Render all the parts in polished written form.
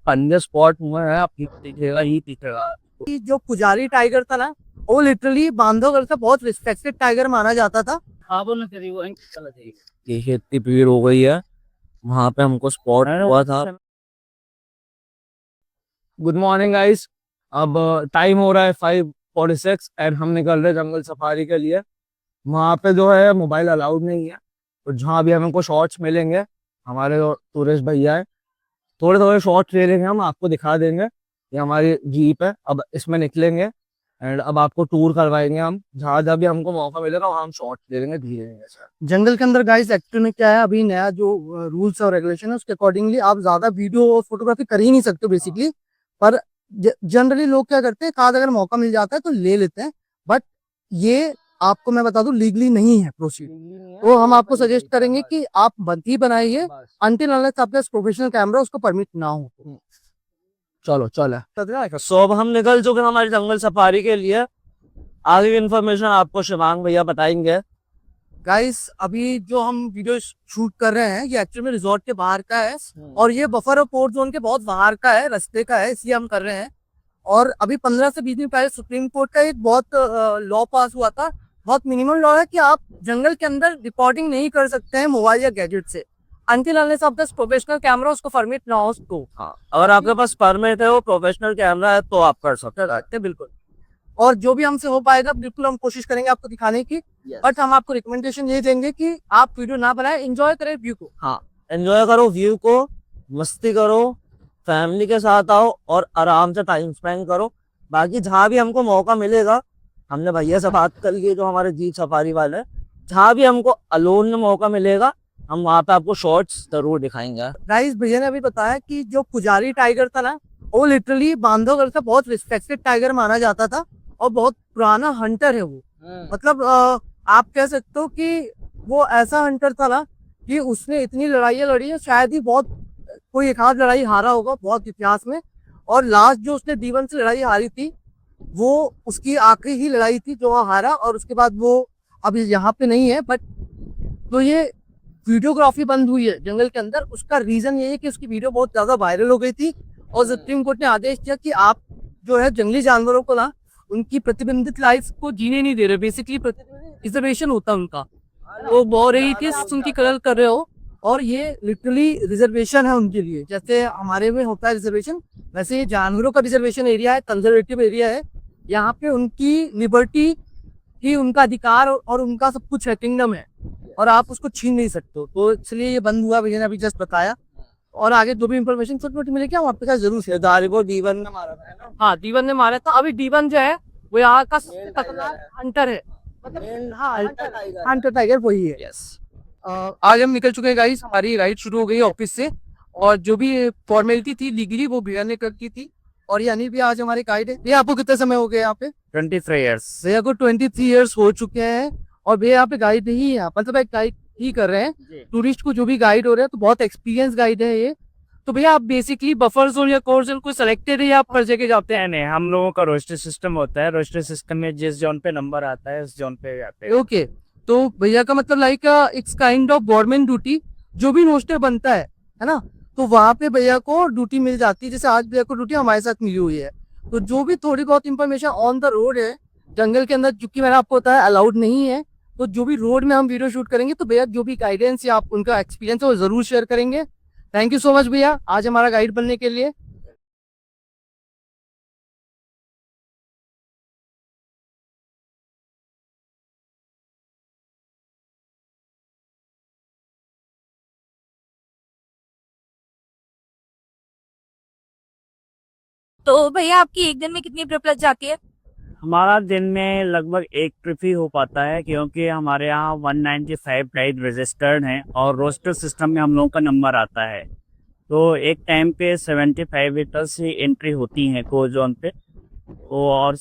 पंजे स्पॉट हुए हैं, आप दिखेगा ही दिखेगा। कि जो पुजारी टाइगर था ना, वो लिटरली बांधवगढ़ का बहुत रिस्पेक्टेड टाइगर माना जाता था। देखिए इतनी भीड़ हो गई है, वहां पे हमको स्पॉट हुआ था। Good morning guys. अब टाइम हो रहा है 5:46 एंड हम निकल रहे जंगल सफारी के लिए। वहाँ पे जो है मोबाइल अलाउड नहीं है, तो जहाँ भी हमको शॉर्ट्स मिलेंगे, हमारे टूरिस्ट भैया है, थोड़े थोड़े शॉर्ट्स ले लेंगे, हम आपको दिखा देंगे। ये हमारी जीप है, अब इसमें निकलेंगे एंड अब आपको टूर करवाएंगे हम। जहाँ जहाँ भी हमको मौका मिलेगा वहाँ हम शॉर्ट्स ले लेंगे धीरे धीरे। जंगल के अंदर गाइस एक्चुअली में क्या है, अभी नया जो रूल्स और रेगुलेशन है उसके अकॉर्डिंगली आप ज्यादा वीडियो और फोटोग्राफी कर ही नहीं सकते बेसिकली। पर जनरली लोग क्या करते हैं, कहा अगर मौका मिल जाता है तो ले लेते हैं। बट ये आपको मैं बता दूं लीगली नहीं है प्रोसीड। तो हम आपको सजेस्ट करेंगे कि आप बंद ही बनाइए अनटिल अनलेस आपके प्रोफेशनल कैमरा उसको परमिट ना हो। चलो चलो। सो अब हम निकल चुके हैं हमारी जंगल सफारी के लिए। आगे की इन्फॉर्मेशन आपको शिवांग भैया बताएंगे। गाइस अभी जो हम वीडियो शूट कर रहे हैं ये एक्चुअली में रिजॉर्ट के बाहर का है, और ये बफर और पोर्ट जोन के बहुत बाहर का है, रास्ते का है, इसलिए हम कर रहे हैं। और अभी 15 से 20 दिन पहले सुप्रीम कोर्ट का एक बहुत लॉ पास हुआ था। बहुत मिनिमम लॉ है कि आप जंगल के अंदर रिकॉर्डिंग नहीं कर सकते हैं मोबाइल या गैजेट से अनटिल अनलेस आपका प्रोफेशनल कैमरा उसको परमिट ना हो तो। हाँ, अगर आपके पास परमिट है, वो प्रोफेशनल कैमरा है, तो आप कर सकते हैं। बिल्कुल। और जो भी हमसे हो पाएगा बिल्कुल हम कोशिश करेंगे आपको दिखाने की। बट हम आपको रिकमेंडेशन ये देंगे कि आप वीडियो ना बनाए, एंजॉय करें व्यू को। हाँ, एंजॉय करो व्यू को, मस्ती करो, फैमिली के साथ आओ और आराम से टाइम स्पेंड करो। बाकी जहाँ भी हमको मौका मिलेगा, हमने भैया से बात कर ली जो हमारे जीप सफारी वाले, जहाँ भी हमको अलोन में मौका मिलेगा हम वहाँ पे आपको शॉर्ट्स जरूर दिखाएंगे। गाइस भैया ने अभी बताया कि जो पुजारी टाइगर था ना, वो लिटरली बांधवगढ़ का बहुत रिस्पेक्टेड टाइगर माना जाता था और बहुत पुराना हंटर है वो। मतलब आप कह सकते हो कि वो ऐसा हंटर था ना कि उसने इतनी लड़ाइयाँ लड़ी है, शायद ही बहुत कोई एक आध लड़ाई हारा होगा बहुत इतिहास में। और लास्ट जो उसने दीवन से लड़ाई हारी थी वो उसकी आखिरी ही लड़ाई थी जो हारा, और उसके बाद वो अभी यहाँ पे नहीं है। बट तो ये वीडियोग्राफी बंद हुई है जंगल के अंदर, उसका रीजन ये है कि उसकी वीडियो बहुत ज्यादा वायरल हो गई थी और सुप्रीम कोर्ट ने आदेश दिया कि आप जो है जंगली जानवरों को ना उनकी प्रतिबंधित लाइफ को जीने नहीं दे रहे। बेसिकली रिजर्वेशन होता है उनका, वो बोल रही थी उनकी कलर कर रहे हो, और ये लिटरली रिजर्वेशन है उनके लिए। जैसे हमारे में होता है रिजर्वेशन, वैसे ये जानवरों का रिजर्वेशन एरिया है, कंजर्वेटिव एरिया है। यहाँ पे उनकी लिबर्टी ही उनका अधिकार और उनका सब कुछ है, किंगडम है, और आप उसको छीन नहीं सकते। तो इसलिए ये बंद हुआ, भैया ने अभी जस्ट बताया। और आगे जो भी इंफॉर्मेशन छोटी मोटी मिलेगी हम आपके साथ जरूर शेयर। को दीवन ने मारा था ना? हाँ दीवन ने मारा था। अभी दीवन जो है वो यहाँ का हंटर है, मतलब हाँ हंटर टाइगर वही है। यस। आज हम निकल चुके हैं गाइस, हमारी राइड शुरू हो गई ऑफिस से, और जो भी फॉर्मेलिटी थी लीगली वो भैया ने कर की थी। और ये अनिल भी आज हमारे गाइड है। भैया आपको कितना समय हो गया यहाँ पे? 23 ईयर्स। भैया को 23 ईयर्स हो चुके हैं, और भैया यहाँ पे गाइड नहीं है, मतलब एक गाइड ही कर रहे हैं टूरिस्ट को जो भी गाइड हो रहे हैं। तो बहुत एक्सपीरियंस गाइड है ये। तो भैया आप बेसिकली बफर जोन या कोर जोन को सिलेक्टेड है या आप हर जगह जाते हैं? नहीं, हम लोगों का रोस्टर सिस्टम होता है। रोस्टर सिस्टम में जिस जोन पे नंबर आता है उस जोन पे जाते हैं। ओके। तो भैया का मतलब like it's kind of government duty, जो भी रोस्टर बनता है ना, तो वहां पे भैया को ड्यूटी मिल जाती है। जैसे आज भैया को ड्यूटी हमारे साथ मिली हुई है। तो जो भी थोड़ी बहुत इंफॉर्मेशन ऑन द रोड है जंगल के अंदर, चूंकि मैंने आपको बताया अलाउड नहीं है, तो जो भी रोड में हम वीडियो शूट करेंगे तो भैया जो भी गाइडेंस या आप उनका एक्सपीरियंस है वो जरूर शेयर करेंगे। थैंक यू सो मच भैया आज हमारा गाइड बनने के लिए। तो भैया आपकी एक दिन में कितनी ट्रिप लग जाती है? हमारा दिन में लगभग एक ट्रिप ही हो पाता है, क्योंकि हमारे यहाँ 195 गाइड रजिस्टर्ड हैं और रोस्टर सिस्टम में हम लोगों का नंबर आता है। तो एक टाइम पे 75 मीटर्स ही एंट्री होती हैं कोर जोन पे। और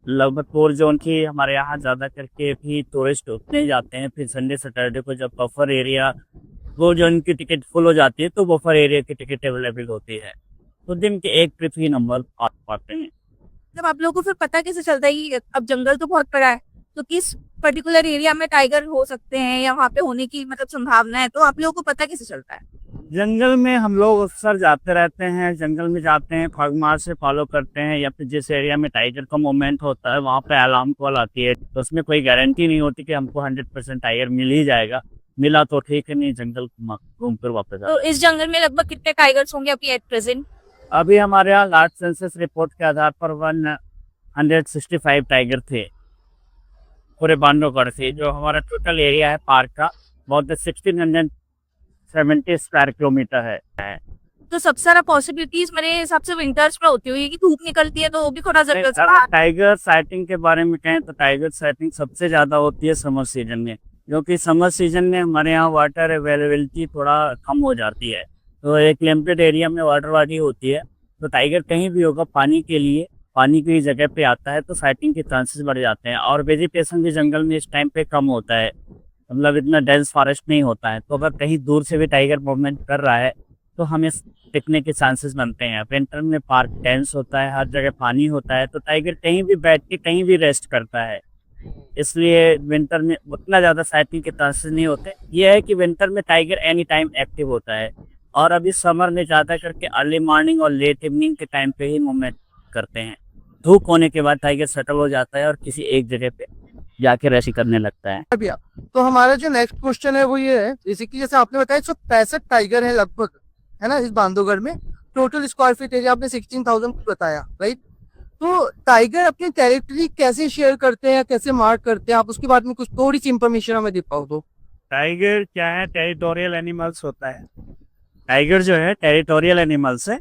लगभग कोर जोन की हमारे यहाँ ज़्यादा करके भी टूरिस्ट उतने जाते हैं। फिर संडे सैटरडे को जब बफर एरिया कोर जोन की टिकट फुल हो जाती है तो बफर एरिया की टिकट अवेलेबल होती है। तो दिन के एक ट्रिप ही नंबर आ पाते हैं। जब आप लोगों को फिर पता कैसे चलता है कि अब जंगल तो बहुत बड़ा है, तो किस पर्टिकुलर एरिया में टाइगर हो सकते हैं या वहाँ पे होने की मतलब संभावना है, तो आप लोगों को पता कैसे चलता है? जंगल में हम लोग अक्सर जाते रहते हैं, जंगल में जाते हैं, खगमार से फॉलो करते हैं, या फिर जिस एरिया में टाइगर का मूवमेंट होता है वहाँ पे अलार्म कॉल आती है, तो उसमें कोई गारंटी नहीं होती कि हमको 100% टाइगर मिल ही जाएगा। मिला तो ठीक है, नहीं जंगल घूम कर वापस आ। तो इस जंगल में लगभग कितने टाइगर्स होंगे अभी एट प्रेजेंट? अभी हमारे यहाँ लास्ट सेंसस रिपोर्ट के आधार पर 165 टाइगर थे पूरे बांधवगढ़ से। जो हमारा टोटल एरिया है पार्क का, बहुत 1670 स्क्वायर किलोमीटर है। तो सबसे सारा पॉसिबिलिटीज मेरे हिसाब से विंटर्स में होती हुई कि धूप निकलती है तो वो भी थोड़ा जरूरत। टाइगर साइटिंग के बारे में कहें तो टाइगर साइटिंग सबसे ज्यादा होती है समर सीजन में, क्योंकि समर सीजन में हमारे यहाँ वाटर अवेलेबिलिटी थोड़ा कम हो जाती है, तो एक लिमिटेड एरिया में वाटर बॉडी होती है, तो टाइगर कहीं भी होगा पानी के लिए, पानी की जगह पे आता है तो साइटिंग के चांसेस बढ़ जाते हैं। और वेजिटेशन भी जंगल में इस टाइम पे कम होता है, मतलब इतना डेंस फॉरेस्ट नहीं होता है, तो अगर कहीं दूर से भी टाइगर मूवमेंट कर रहा है तो हमें टिकने के चांसेस बनते हैं। विंटर में पार्क डेंस होता है, हर जगह पानी होता है, तो टाइगर कहीं भी बैठ के कहीं भी रेस्ट करता है, इसलिए विंटर में उतना ज़्यादा साइटिंग के चांसेस नहीं होते। ये है कि विंटर में टाइगर एनी टाइम एक्टिव होता है, और अभी समर में ज़्यादा करके अर्ली मॉर्निंग और लेट इवनिंग के टाइम पे ही मूवमेंट करते हैं। धूप होने के बाद टाइगर सेटल हो जाता है और किसी एक जगह पे जाके रेस्ट करने लगता है। भैया तो हमारा जो नेक्स्ट क्वेश्चन है वो ये है, जैसे कि जैसे आपने बताया 165 टाइगर है लगभग, है ना, इस बांधवगढ़ में। टोटल स्क्वायर फीट एरिया आपने 16,000 बताया, राइट? तो टाइगर अपनी टेरिटरी कैसे शेयर करते हैं, कैसे मार्क करते हैं, आप उसके बारे में कुछ थोड़ी सी इंफॉर्मेशन हमें दे पाओ तो। टाइगर क्या है, टेरिटोरियल एनिमल्स होता है। टाइगर जो है टेरिटोरियल एनिमल्स है,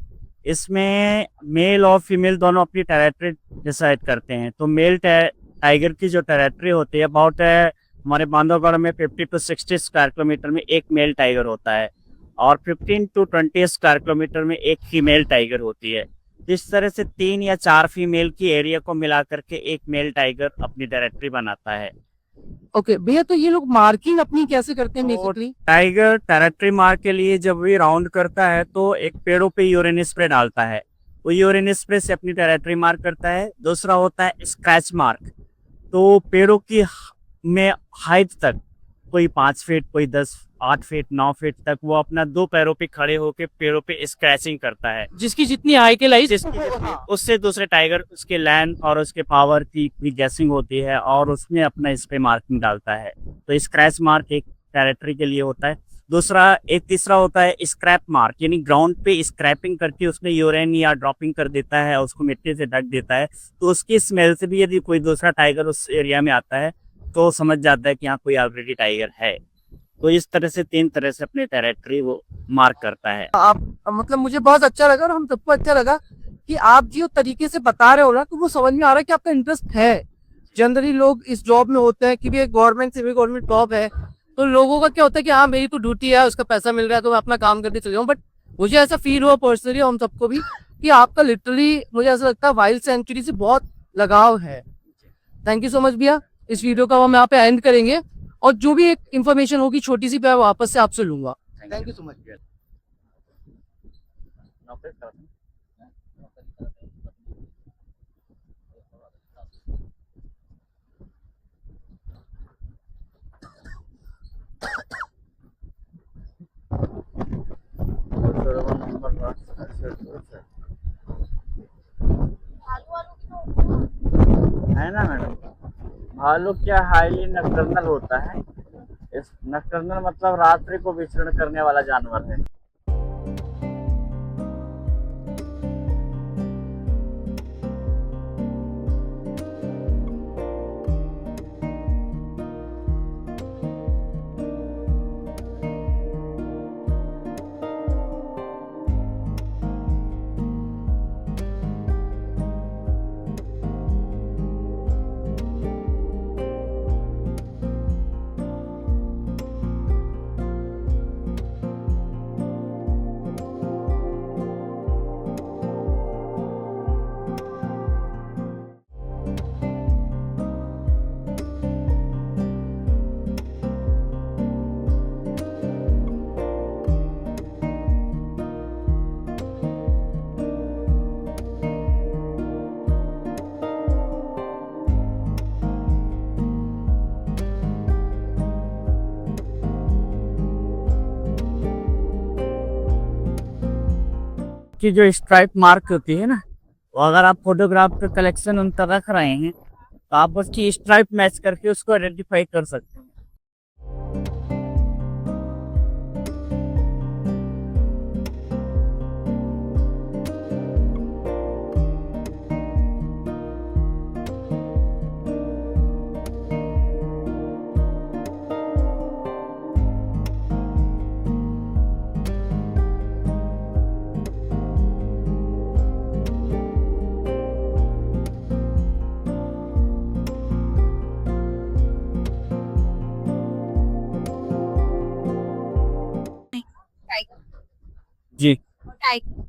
इसमें मेल और फीमेल दोनों अपनी टेरिटरी डिसाइड करते हैं। तो मेल टाइगर की जो टेरिटरी होती है अबाउट हमारे बांधवगढ़ में 50 to 60 स्क्वायर किलोमीटर में एक मेल टाइगर होता है, और 15 to 20 स्क्वायर किलोमीटर में एक फीमेल टाइगर होती है। जिस तरह से 3 या 4 फीमेल की एरिया को मिला करके एक मेल टाइगर अपनी टेरिटरी बनाता है। ओके भैया, तो ये लोग मार्किंग अपनी कैसे करते हैं बेसिकली? टाइगर टेरिटरी मार्क के लिए जब भी राउंड करता है तो एक पेड़ों पे यूरिन स्प्रे डालता है, वो यूरिन स्प्रे से अपनी टेरिटरी मार्क करता है। दूसरा होता है स्क्रैच मार्क, तो पेड़ों की में हाइट तक, कोई 5 फीट, कोई 10, 8 फीट, 9 फीट तक वो अपना 2 पैरों पे खड़े होकर पेड़ों पे स्क्रैचिंग करता है, जिसकी जितनी हाइट के लाइट, उससे दूसरे टाइगर उसके लेंथ और उसके पावर की गैसिंग होती है और उसमें अपना इस पे मार्किंग डालता है। तो स्क्रैच मार्क एक टेरिटरी के लिए होता है। तीसरा होता है स्क्रैप मार्क, यानी ग्राउंड पे स्क्रैपिंग करके उसमें यूरेन या ड्रॉपिंग कर देता है, उसको मिट्टी से ढक देता है, तो उसकी स्मेल से भी यदि कोई दूसरा टाइगर उस एरिया में आता है तो समझ जाता है कि यहाँ कोई ऑलरेडी टाइगर है। तो इस तरह से 3 तरह से अपने टेरिटरी वो मार्क करता है। आप मतलब मुझे बहुत अच्छा लगा और हम सबको अच्छा लगा कि आप जो तरीके से बता रहे हो ना, तो वो समझ में आ रहा है कि आपका इंटरेस्ट है। जनरली लोग इस जॉब में होते हैं कि भी एक गवर्नमेंट से भी गवर्नमेंट जॉब है, तो लोगों का क्या होता है कि हाँ मेरी तो ड्यूटी है, उसका पैसा मिल रहा है तो मैं अपना काम करके चले जाऊँ। बट मुझे ऐसा फील हुआ पर्सनली, हम सबको भी, कि आपका लिटरली मुझे ऐसा लगता है वाइल्ड सेंचुरी से बहुत लगाव है। थैंक यू सो मच भैया। इस वीडियो का हम यहाँ पे एंड करेंगे, और जो भी एक इन्फॉर्मेशन होगी छोटी सी, मैं वापस से आपसे लूंगा। Thank you so much. है ना मैडम, भालू क्या हाईली नक्टर्नल होता है। इस नक्टर्नल मतलब रात्रि को विचरण करने वाला जानवर है। उसकी जो स्ट्राइप मार्क होती है ना, वो अगर आप फोटोग्राफ पे कलेक्शन उन तक रख रहे हैं तो आप उसकी स्ट्राइप मैच करके उसको आइडेंटिफाई कर सकते हैं। टाइगर जी, टाइगर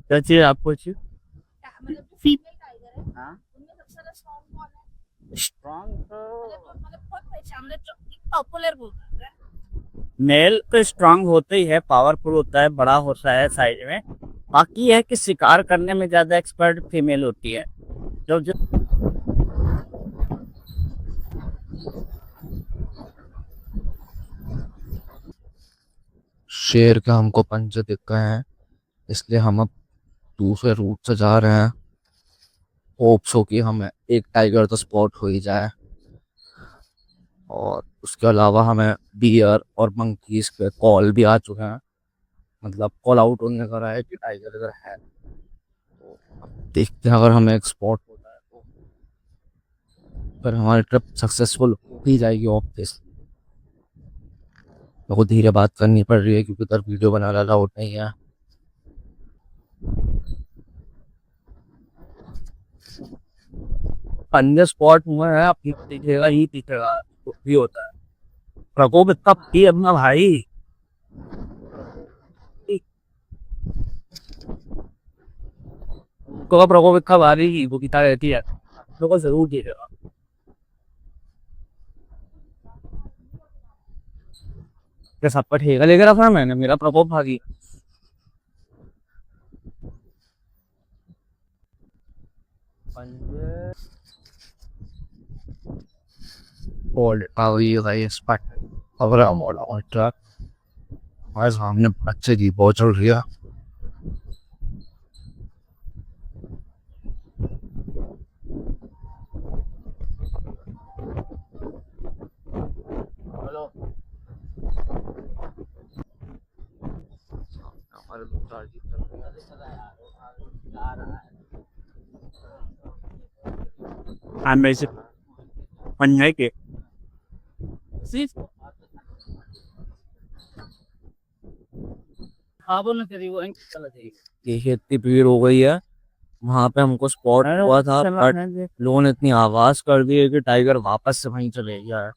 क्या चाहिए आपको चीज? मतलब जो फीमेल टाइगर है हाँ, उनमें सबसे ज्यादा स्ट्रॉन्ग कौन है? स्ट्रॉन्ग तो मतलब बहुत पहचान जो पॉपुलर बोलते हैं। मेल तो स्ट्रांग होते ही है, पावरफुल होता है, बड़ा होता है साइज में। बाकी यह है कि शिकार करने में ज्यादा एक्सपर्ट फीमेल होती है। जो शेर के हमको पंजे दिख गए हैं, इसलिए हम अब दूसरे रूट से जा रहे हैं। होप्स हो कि हमें एक टाइगर तो स्पॉट हो ही जाए, और उसके अलावा हमें बियर और मंकीज के कॉल भी आ चुके हैं। मतलब कॉल आउट होने का रहा है कि टाइगर इधर है। तो अब देखते हैं, अगर हमें एक स्पॉट होता है तो फिर हमारी ट्रिप सक्सेसफुल हो ही जाएगी ऑब्वियस। मेरे को धीरे बात करनी पड़ रही है क्योंकि उधर वीडियो बनाना अलाउड नहीं है। पंजे स्पॉट हुए हैं, अब दिखेगा ही दिखेगा, तो भी होता है। प्रकोप इतना पी अपना भाई, को प्रकोप इतना भारी वो कितना रहती है, तो को जरूर दिखेगा। क्या सब पर ठेका लेकर रखा है मैंने, मेरा प्रकोप भागी। पंजे और पावी भाई स्पॉट अब रहा मोड़ा और ट्रक हमारे सामने अच्छे की बहुत चल रही है। हेलो, हमारे लोग गाड़ी चल रही है। I'm basic पंजे के सिर्फ खाबो न करी वो चला जाएगी। देखिए इतनी भीड़ हो गई है, वहां पे हमको स्पॉट हुआ था बट लोगों ने इतनी आवाज कर दी है कि टाइगर वापस से वहीं चले गया है।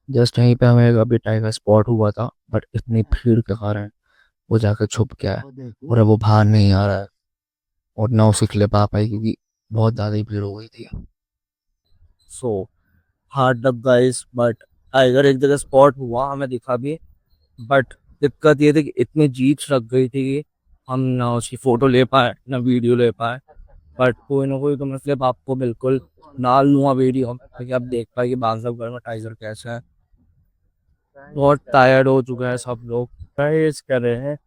जस्ट यहीं पे हमें अभी टाइगर स्पॉट हुआ था, बट इतनी भीड़ के कारण वो जाकर छुप गया है और अब वो बाहर नहीं आ रहा है, और ना उसे क्लिप आ पाई क्योंकि बहुत ज्यादा ही भीड़ हो गई थी। So hard luck guys, but tiger एक जगह स्पॉट हुआ, हमें दिखा भी, बट दिक्कत ये थी कि इतनी जीत लग गई थी कि हम ना उसकी फोटो ले पाए ना वीडियो ले पाए। बट कोई ना कोई तो मतलब आपको बिल्कुल ना लूँगा वीडियो में ताकि आप देख पाए कि बांधवगढ़ में टाइगर कैसा है। बहुत टायर्ड हो चुके हैं सब लोग, गाइस कर रहे हैं,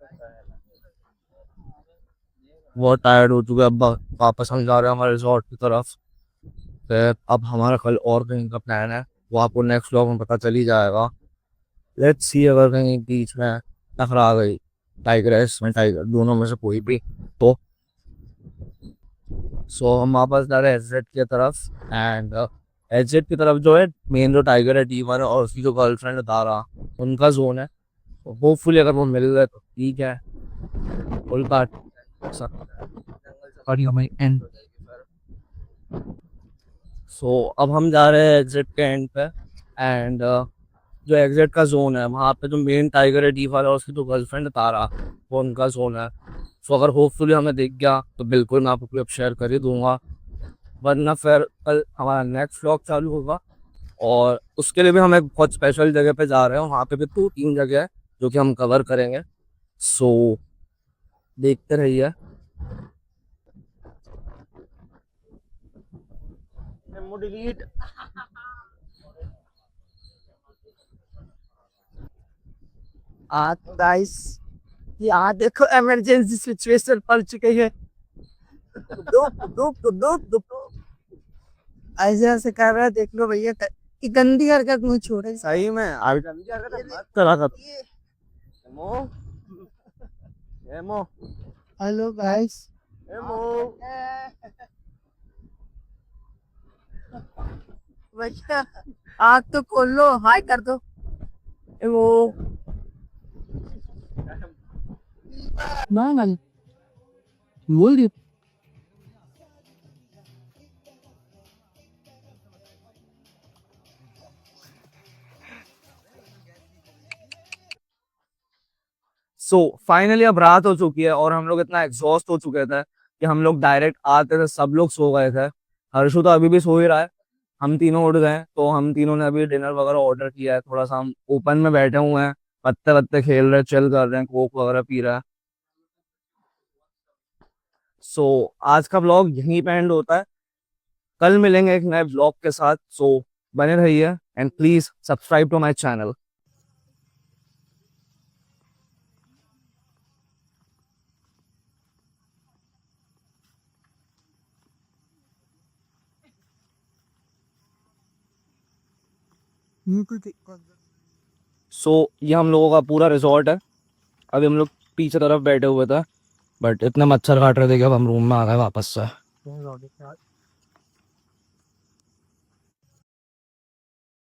बहुत टायर्ड हो चुके हैं। अब वापस हम जा रहे हैं हमारे रिजॉर्ट की तरफ। फिर अब हमारा कल और कहीं का प्लान है, वो आपको नेक्स्ट व्लॉग में पता चल ही जाएगा। लेट्स सी, अगर कहीं बीच में टकरा गई टाइग्रेस में टाइगर, दोनों में से कोई भी, तो सो हम वापस जा रहे हैं एसजेड की तरफ। एंड एसजेड की तरफ जो है मेन जो टाइगर है डी1 है, और उसकी जो गर्लफ्रेंड है दारा, उनका जोन है। तो होपफुली अगर वो मिल गए तो ठीक है, उल्टा एंड। सो अब हम जा रहे हैं एग्जिट के एंड पे। एंड जो एग्जिट का जोन है वहाँ पे जो मेन टाइगर है डी वाला और उसकी जो गर्लफ्रेंड तारा, वो उनका जोन है। सो अगर होपफुली हमें दिख गया तो बिल्कुल मैं आपको क्लिप शेयर कर ही दूंगा, वरना फिर कल हमारा नेक्स्ट व्लॉग चालू होगा। और उसके लिए भी हम एक बहुत स्पेशल जगह पे जा रहे हैं, वहाँ पे भी 2-3 जगह है जो कि हम कवर करेंगे। सो देखते रहिए। डिलीट गाइस यहाँ देखो इमरजेंसी सिचुएशन पड़ चुकी है। ऐसे ऐसे कर रहा है, देख लो भैया कि गंदी हरकत मुझे छोड़े। सही में अभी जल्दी मत करा कर एमो एमो हेलो गाइस, एमो भैया आग तो खोल लो, हाय कर दो। वो बोल दी। सो फाइनली अब रात हो चुकी है और हम लोग इतना एग्जॉस्ट हो चुके थे कि हम लोग डायरेक्ट आते थे, सब लोग सो गए थे। हर्षु तो अभी भी सो ही रहा है। हम तीनों उठ गए तो हम तीनों ने अभी डिनर वगैरह ऑर्डर किया है। थोड़ा सा हम ओपन में बैठे हुए हैं, पत्ते वत्ते खेल रहे हैं, चिल कर रहे हैं, कोक वगैरह पी रहा है। सो आज का ब्लॉग यहीं पे एंड होता है। कल मिलेंगे एक नए ब्लॉग के साथ। सो बने रहिए and please subscribe to my channel. So ये हम लोगों का पूरा रिजॉर्ट है। अभी हम लोग पीछे तरफ बैठे हुए थे बट इतने मच्छर काट रहे थे कि अब हम रूम में आ गए वापस से।